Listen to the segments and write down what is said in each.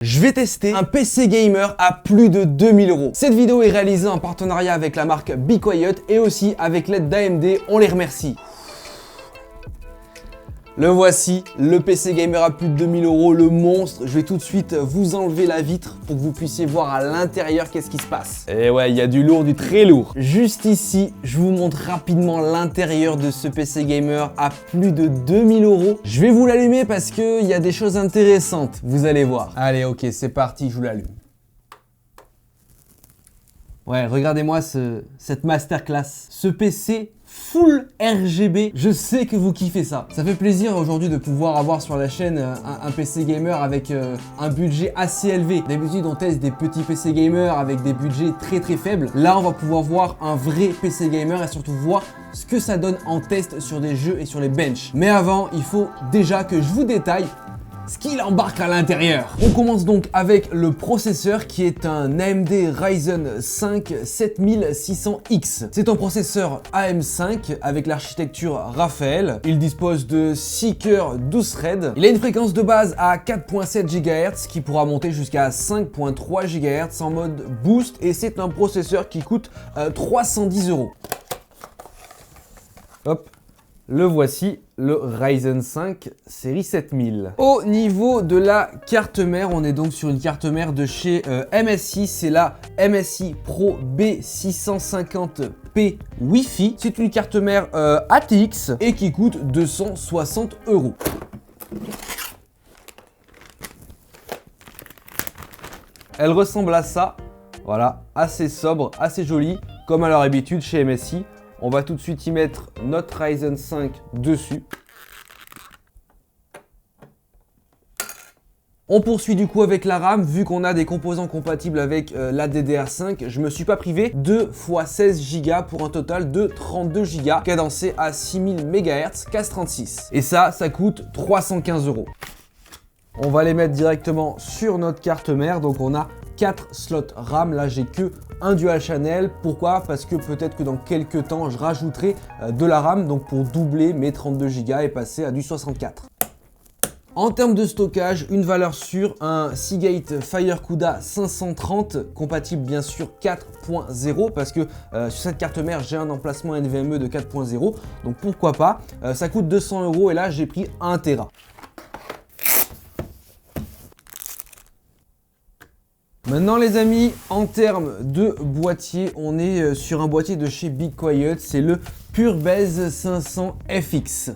Je vais tester un PC gamer à plus de 2000 €. Cette vidéo est réalisée en partenariat avec la marque Be Quiet et aussi avec l'aide d'AMD, on les remercie. Le voici, le PC gamer à plus de 2000 €, le monstre. Je vais tout de suite vous enlever la vitre pour que vous puissiez voir à l'intérieur qu'est-ce qui se passe. Et ouais, il y a du lourd, du très lourd. Juste ici, je vous montre rapidement l'intérieur de ce PC gamer à plus de 2000 €. Je vais vous l'allumer parce qu'il y a des choses intéressantes, vous allez voir. Allez, ok, c'est parti, je vous l'allume. Ouais, regardez-moi cette masterclass. Ce PC full RGB, je sais que vous kiffez ça. Ça fait plaisir aujourd'hui de pouvoir avoir sur la chaîne un PC gamer avec un budget assez élevé. D'habitude, on teste des petits PC gamer avec des budgets très faibles. Là, on va pouvoir voir un vrai PC gamer et surtout voir ce que ça donne en test sur des jeux et sur les benches. Mais avant, il faut déjà que je vous détaille ce qu'il embarque à l'intérieur. On commence donc avec le processeur qui est un AMD Ryzen 5 7600X. C'est un processeur AM5 avec l'architecture Raphael. Il dispose de 6 cœurs 12 threads. Il a une fréquence de base à 4.7 GHz qui pourra monter jusqu'à 5.3 GHz en mode boost et c'est un processeur qui coûte 310 €. Hop. Le voici, le Ryzen 5 série 7000. Au niveau de la carte mère, on est donc sur une carte mère de chez MSI. C'est la MSI Pro B650P Wi-Fi. C'est une carte mère ATX et qui coûte 260 €. Elle ressemble à ça. Voilà, assez sobre, assez jolie, comme à leur habitude chez MSI. On va tout de suite y mettre notre Ryzen 5 dessus. On poursuit du coup avec la RAM, vu qu'on a des composants compatibles avec la DDR5, je me suis pas privé, 2 x 16 Go pour un total de 32 Go, cadencé à 6000 MHz, CAS36. Et ça coûte 315 €. On va les mettre directement sur notre carte mère, donc on a 4 slots RAM, là j'ai que un dual channel. Pourquoi? Parce que peut-être que dans quelques temps je rajouterai de la RAM, donc pour doubler mes 32 Go et passer à du 64. En termes de stockage, une valeur sûre, un Seagate FireCuda 530, compatible bien sûr 4.0, parce que sur cette carte mère j'ai un emplacement NVMe de 4.0, donc pourquoi pas. Ça coûte 200 € et là j'ai pris 1 Tera. Maintenant les amis, en termes de boîtier, on est sur un boîtier de chez Be Quiet, c'est le Purebase 500 FX.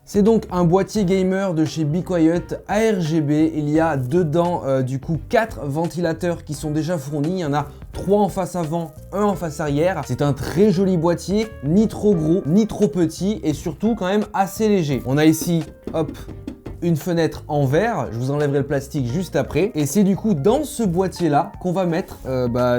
C'est donc un boîtier gamer de chez Be Quiet ARGB. Il y a dedans du coup 4 ventilateurs qui sont déjà fournis. Il y en a 3 en face avant, 1 en face arrière. C'est un très joli boîtier, ni trop gros, ni trop petit et surtout quand même assez léger. On a ici, hop, une fenêtre en verre, je vous enlèverai le plastique juste après. Et c'est du coup dans ce boîtier là qu'on va mettre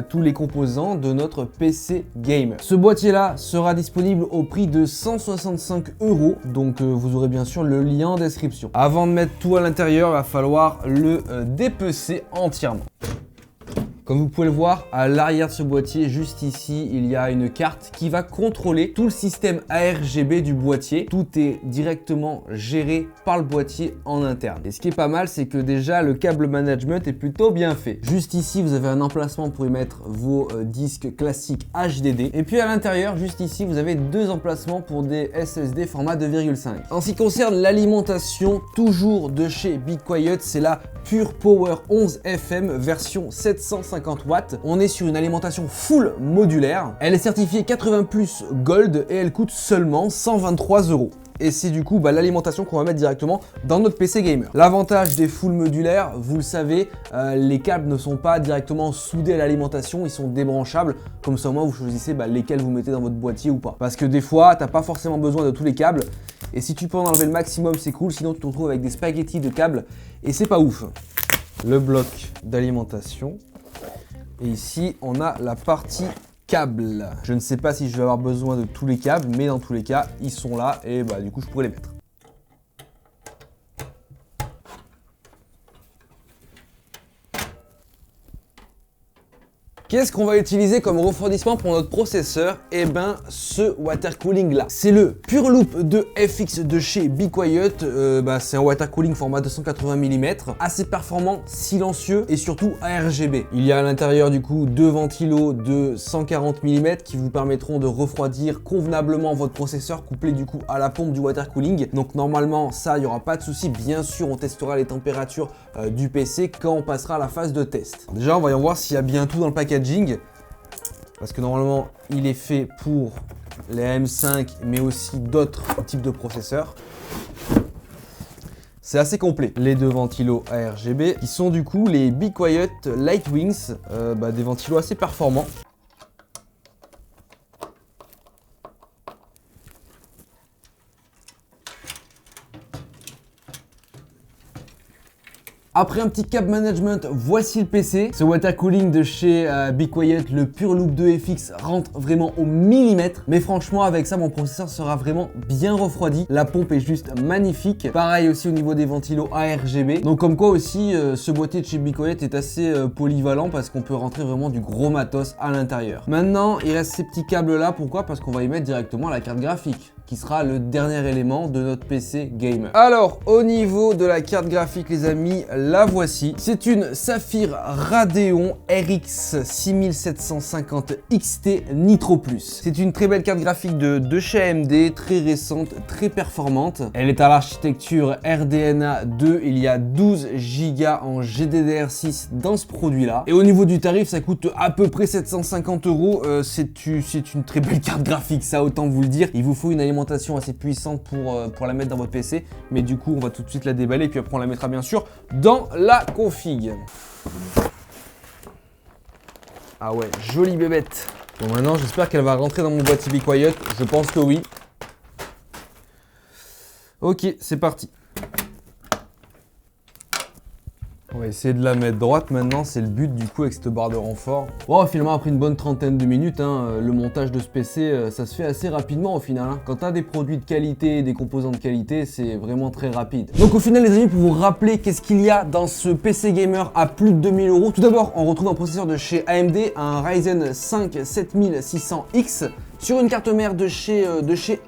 tous les composants de notre PC gamer. Ce boîtier là sera disponible au prix de 165 €, donc vous aurez bien sûr le lien en description. Avant de mettre tout à l'intérieur, il va falloir le dépecer entièrement. Comme vous pouvez le voir, à l'arrière de ce boîtier, juste ici, il y a une carte qui va contrôler tout le système ARGB du boîtier. Tout est directement géré par le boîtier en interne. Et ce qui est pas mal, c'est que déjà, le câble management est plutôt bien fait. Juste ici, vous avez un emplacement pour y mettre vos disques classiques HDD. Et puis à l'intérieur, juste ici, vous avez 2 emplacements pour des SSD format 2,5. En ce qui concerne l'alimentation, toujours de chez Be Quiet, c'est la Pure Power 11 FM version 750 watts. On est sur une alimentation full modulaire. Elle est certifiée 80+ Gold et elle coûte seulement 123 €. Et c'est du coup l'alimentation qu'on va mettre directement dans notre PC gamer. L'avantage des full modulaires, vous le savez, les câbles ne sont pas directement soudés à l'alimentation, ils sont débranchables. Comme ça au moins vous choisissez lesquels vous mettez dans votre boîtier ou pas. Parce que des fois, t'as pas forcément besoin de tous les câbles. Et si tu peux en enlever le maximum, c'est cool. Sinon, tu te retrouves avec des spaghettis de câbles et c'est pas ouf. Le bloc d'alimentation. Et ici, on a la partie câbles. Je ne sais pas si je vais avoir besoin de tous les câbles, mais dans tous les cas, ils sont là et du coup, je pourrais les mettre. Qu'est-ce qu'on va utiliser comme refroidissement pour notre processeur? Eh ben, ce water cooling là. C'est le Pureloop 2 FX de chez BeQuiet. C'est un water cooling format 280 mm, assez performant, silencieux et surtout ARGB. Il y a à l'intérieur du coup deux ventilos de 140 mm qui vous permettront de refroidir convenablement votre processeur, couplé du coup à la pompe du water cooling. Donc normalement ça, il n'y aura pas de souci. Bien sûr, on testera les températures du PC quand on passera à la phase de test. Déjà, on va voir s'il y a bien tout dans le packaging, parce que normalement il est fait pour les M5 mais aussi d'autres types de processeurs. C'est assez complet. Les deux ventilos ARGB qui sont du coup les BeQuiet Lightwings, des ventilos assez performants. Après un petit cap management, voici le PC. Ce water cooling de chez BeQuiet, le Pureloop 2 FX, rentre vraiment au millimètre. Mais franchement, avec ça, mon processeur sera vraiment bien refroidi. La pompe est juste magnifique. Pareil aussi au niveau des ventilos ARGB. Donc comme quoi aussi, ce boîtier de chez BeQuiet est assez polyvalent parce qu'on peut rentrer vraiment du gros matos à l'intérieur. Maintenant, il reste ces petits câbles là. Pourquoi? Parce qu'on va y mettre directement la carte graphique, qui sera le dernier élément de notre PC gamer. Alors, au niveau de la carte graphique, les amis, la voici. C'est une Sapphire Radeon RX 6750 XT Nitro Plus. C'est une très belle carte graphique de chez AMD, très récente, très performante. Elle est à l'architecture RDNA 2. Il y a 12 Go en GDDR6 dans ce produit-là. Et au niveau du tarif, ça coûte à peu près 750 €. C'est une très belle carte graphique, ça autant vous le dire. Il vous faut une alimentation assez puissante pour la mettre dans votre PC, mais du coup on va tout de suite la déballer et puis après on la mettra bien sûr dans la config. Ah ouais, jolie bébête. Bon, maintenant j'espère qu'elle va rentrer dans mon boîtier BeQuiet, je pense que oui. Ok, c'est parti. On va essayer de la mettre droite maintenant, c'est le but du coup avec cette barre de renfort. Bon, finalement après une bonne trentaine de minutes, le montage de ce PC, ça se fait assez rapidement au final. Quand tu as des produits de qualité, des composants de qualité, c'est vraiment très rapide. Donc au final les amis, pour vous rappeler qu'est-ce qu'il y a dans ce PC gamer à plus de 2000 €. Tout d'abord, on retrouve un processeur de chez AMD, un Ryzen 5 7600X. Sur une carte mère de chez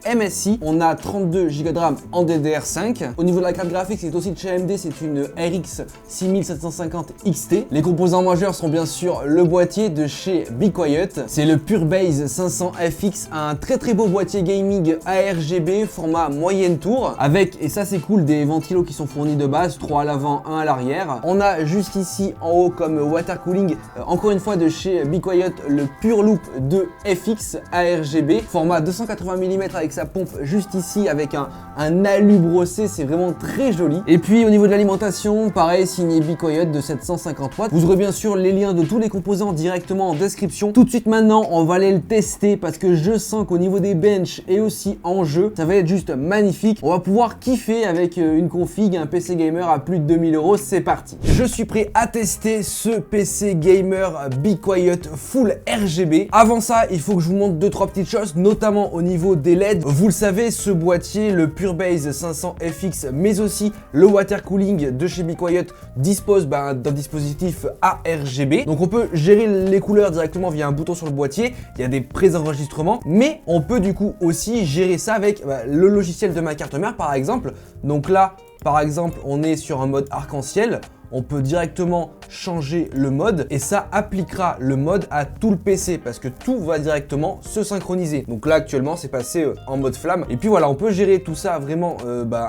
MSI, on a 32 Go de RAM en DDR5. Au niveau de la carte graphique, c'est aussi de chez AMD, c'est une RX 6750 XT. Les composants majeurs sont bien sûr le boîtier de chez BeQuiet. C'est le PureBase 500 FX, un très beau boîtier gaming ARGB format moyenne tour, avec, et ça c'est cool, des ventilos qui sont fournis de base, 3 à l'avant, 1 à l'arrière. On a juste ici en haut comme water cooling, encore une fois de chez BeQuiet, le Pureloop 2 FX ARGB. Format 280 mm avec sa pompe juste ici avec un alu brossé, c'est vraiment très joli. Et puis au niveau de l'alimentation, pareil, signé BeQuiet de 750 watts. Vous aurez bien sûr les liens de tous les composants directement en description. Tout de suite maintenant, on va aller le tester parce que je sens qu'au niveau des benches et aussi en jeu, ça va être juste magnifique. On va pouvoir kiffer avec une config, un PC gamer à plus de 2000 €. C'est parti. Je suis prêt à tester ce PC gamer BeQuiet Full RGB. Avant ça, il faut que je vous montre 2-3 petites choses, notamment au niveau des LED. Vous le savez, ce boîtier, le PureBase 500 FX, mais aussi le water cooling de chez BeQuiet, dispose d'un dispositif ARGB. Donc on peut gérer les couleurs directement via un bouton sur le boîtier. Il y a des préenregistrements, mais on peut du coup aussi gérer ça avec le logiciel de ma carte mère par exemple. Donc là, par exemple, on est sur un mode arc-en-ciel. On peut directement changer le mode et ça appliquera le mode à tout le PC parce que tout va directement se synchroniser. Donc là actuellement c'est passé en mode flamme et puis voilà, on peut gérer tout ça vraiment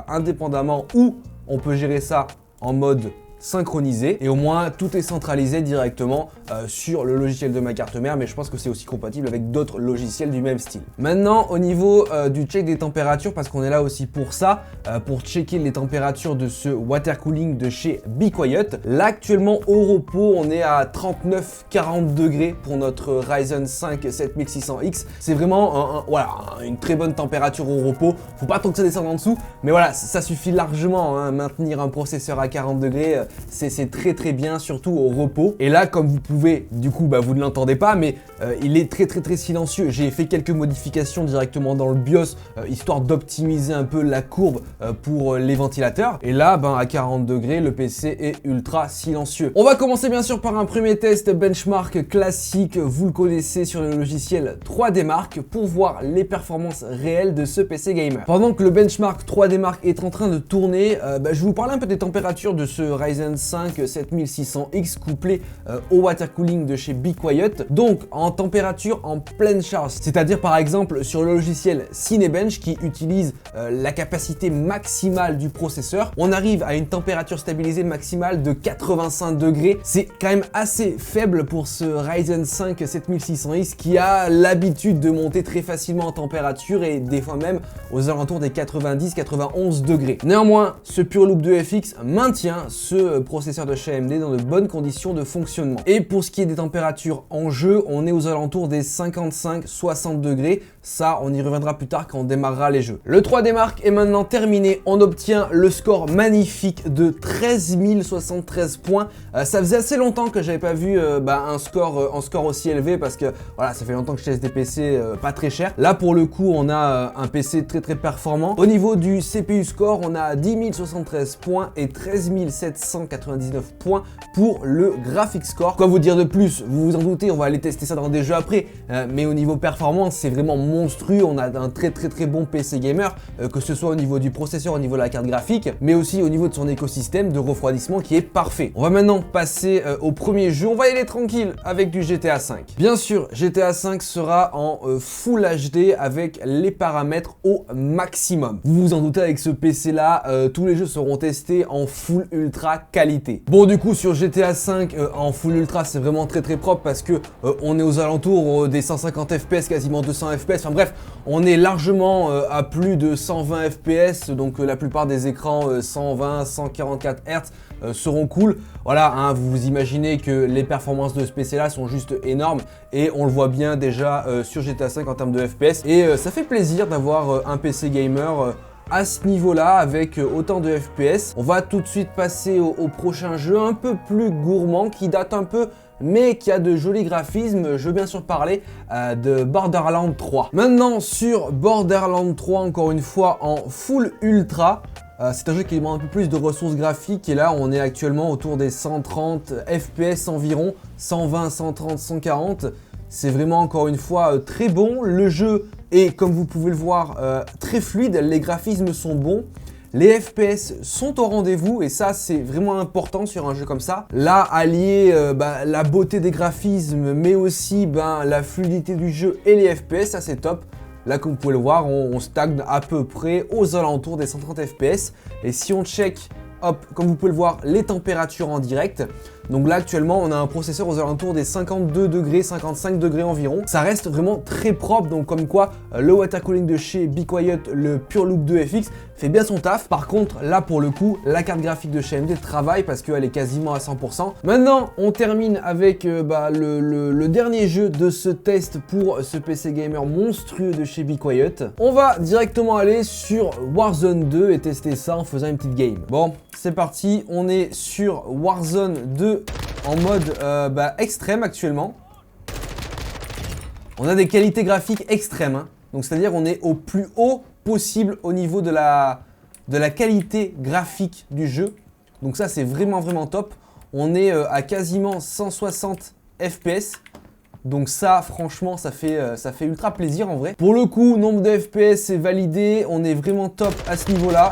indépendamment ou on peut gérer ça en mode synchronisé et au moins tout est centralisé directement sur le logiciel de ma carte mère, mais je pense que c'est aussi compatible avec d'autres logiciels du même style. Maintenant au niveau du check des températures, parce qu'on est là aussi pour ça, pour checker les températures de ce water cooling de chez BeQuiet. Là actuellement au repos on est à 39-40 degrés pour notre Ryzen 5 7600X. C'est vraiment voilà, une très bonne température au repos. Faut pas trop que ça descende en dessous, mais voilà, ça suffit largement maintenir un processeur à 40 degrés. c'est très bien, surtout au repos. Et là, comme vous pouvez, du coup, vous ne l'entendez pas, mais il est très silencieux. J'ai fait quelques modifications directement dans le BIOS, histoire d'optimiser un peu la courbe pour les ventilateurs. Et là, à 40 degrés, le PC est ultra silencieux. On va commencer bien sûr par un premier test benchmark classique, vous le connaissez, sur le logiciel 3D Mark pour voir les performances réelles de ce PC gamer. Pendant que le benchmark 3D Mark est en train de tourner, je vais vous parler un peu des températures de ce Ryzen 5 7600X couplé au water cooling de chez BeQuiet. Donc en température en pleine charge, c'est-à-dire par exemple sur le logiciel Cinebench qui utilise la capacité maximale du processeur, on arrive à une température stabilisée maximale de 85 degrés. C'est quand même assez faible pour ce Ryzen 5 7600X qui a l'habitude de monter très facilement en température et des fois même aux alentours des 90-91 degrés. Néanmoins, ce PureLoop 2FX maintient ce processeur de chez AMD dans de bonnes conditions de fonctionnement. Et pour ce qui est des températures en jeu, on est aux alentours des 55-60 degrés. Ça, on y reviendra plus tard quand on démarrera les jeux. Le 3D Mark est maintenant terminé. On obtient le score magnifique de 13 073 points. Ça faisait assez longtemps que j'avais pas vu un score aussi élevé parce que voilà, ça fait longtemps que je teste des PC pas très chers. Là, pour le coup, on a un PC très performant. Au niveau du CPU score, on a 10 073 points et 13 799 points pour le graphics score. Quoi vous dire de plus? Vous vous en doutez, on va aller tester ça dans des jeux après. Mais au niveau performance, c'est vraiment monstrueux. On a un très bon PC gamer, que ce soit au niveau du processeur, au niveau de la carte graphique, mais aussi au niveau de son écosystème de refroidissement qui est parfait. On va maintenant passer au premier jeu. On va y aller tranquille avec du GTA V. Bien sûr, GTA V sera en Full HD avec les paramètres au maximum. Vous vous en doutez, avec ce PC là, tous les jeux seront testés en Full Ultra qualité. Bon, du coup, sur GTA V en Full Ultra, c'est vraiment très propre parce que on est aux alentours des 150 FPS, quasiment 200 FPS. Enfin bref, on est largement à plus de 120 FPS, donc la plupart des écrans 120, 144 Hz seront cool. Voilà, vous imaginez que les performances de ce PC là sont juste énormes et on le voit bien déjà sur GTA V en termes de FPS. Et ça fait plaisir d'avoir un PC gamer à ce niveau-là avec autant de FPS. On va tout de suite passer au prochain jeu un peu plus gourmand qui date un peu mais qui a de jolis graphismes. Je veux bien sûr parler de Borderlands 3. Maintenant sur Borderlands 3, encore une fois en Full Ultra. C'est un jeu qui demande un peu plus de ressources graphiques et là on est actuellement autour des 130 FPS environ, 120, 130, 140. C'est vraiment encore une fois très bon. Le jeu est, comme vous pouvez le voir, très fluide, les graphismes sont bons. Les FPS sont au rendez-vous et ça c'est vraiment important sur un jeu comme ça. Là, allier la beauté des graphismes mais aussi la fluidité du jeu et les FPS, ça c'est top. Là, comme vous pouvez le voir, on stagne à peu près aux alentours des 130 FPS. Et si on check, hop, comme vous pouvez le voir, les températures en direct. Donc là, actuellement, on a un processeur aux alentours des 52 degrés, 55 degrés environ. Ça reste vraiment très propre, donc comme quoi le water cooling de chez BeQuiet, le PureLoop 2FX, fait bien son taf. Par contre, là pour le coup, la carte graphique de chez AMD travaille parce qu'elle est quasiment à 100%. Maintenant, on termine avec le dernier jeu de ce test pour ce PC gamer monstrueux de chez BeQuiet. On va directement aller sur Warzone 2 et tester ça en faisant une petite game. Bon, c'est parti, on est sur Warzone 2 en mode extrême actuellement. On a des qualités graphiques extrêmes, hein. Donc c'est-à-dire on est au plus haut possible au niveau de la qualité graphique du jeu. Donc ça c'est vraiment top. On est à quasiment 160 FPS. Donc ça, franchement, ça fait ultra plaisir en vrai. Pour le coup, nombre de FPS est validé. On est vraiment top à ce niveau-là.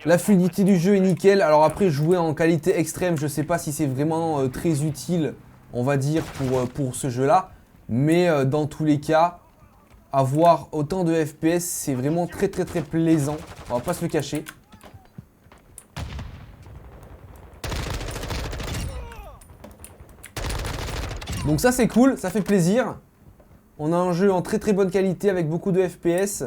La fluidité du jeu est nickel. Alors après, jouer en qualité extrême, je sais pas si c'est vraiment très utile, on va dire, pour ce jeu-là. Mais dans tous les cas, avoir autant de FPS, c'est vraiment très plaisant. On va pas se le cacher. Donc ça c'est cool, ça fait plaisir. On a un jeu en très bonne qualité avec beaucoup de FPS.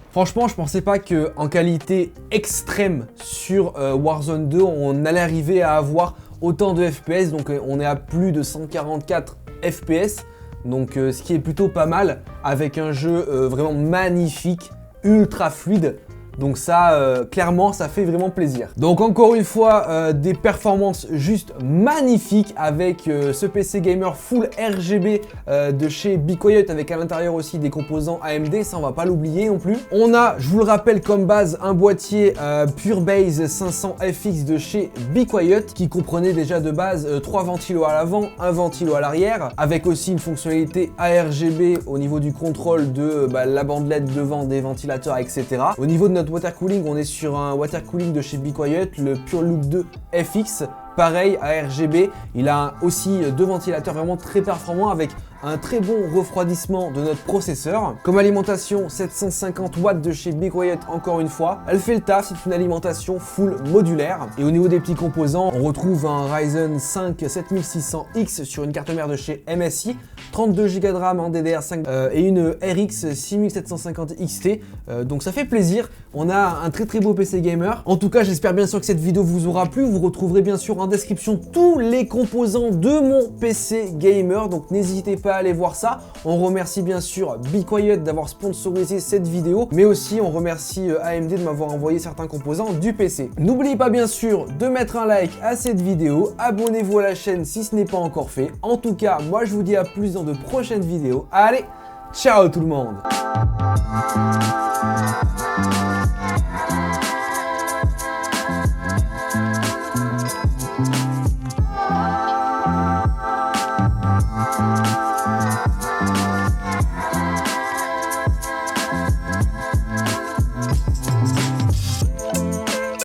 Franchement, je pensais pas qu'en qualité extrême sur Warzone 2, on allait arriver à avoir autant de FPS. Donc on est à plus de 144 FPS. donc ce qui est plutôt pas mal avec un jeu vraiment magnifique, ultra fluide. Donc ça, clairement, ça fait vraiment plaisir. Donc encore une fois, des performances juste magnifiques avec ce PC gamer full RGB de chez BeQuiet avec à l'intérieur aussi des composants AMD, ça on va pas l'oublier non plus. On a, je vous le rappelle comme base, un boîtier PureBase 500 FX de chez BeQuiet qui comprenait déjà de base 3 ventilos à l'avant, un ventilo à l'arrière, avec aussi une fonctionnalité ARGB au niveau du contrôle de la bandelette devant des ventilateurs, etc. Au niveau de notre water cooling, on est sur un water cooling de chez BeQuiet, le PureLoop 2 FX. Pareil, à RGB, il a aussi deux ventilateurs vraiment très performants avec un très bon refroidissement de notre processeur. Comme alimentation, 750 watts de chez BeQuiet encore une fois. Elle fait le taf, c'est une alimentation full modulaire. Et au niveau des petits composants, on retrouve un Ryzen 5 7600X sur une carte mère de chez MSI, 32 Go de RAM en DDR5 et une RX 6750 XT. Donc ça fait plaisir. On a un très beau PC gamer. En tout cas, j'espère bien sûr que cette vidéo vous aura plu. Vous retrouverez bien sûr en description tous les composants de mon PC gamer. Donc n'hésitez pas à aller voir ça. On remercie bien sûr BeQuiet d'avoir sponsorisé cette vidéo, mais aussi on remercie AMD de m'avoir envoyé certains composants du PC. N'oubliez pas bien sûr de mettre un like à cette vidéo, abonnez-vous à la chaîne si ce n'est pas encore fait. En tout cas, moi je vous dis à plus dans de prochaines vidéos. Allez, ciao tout le monde!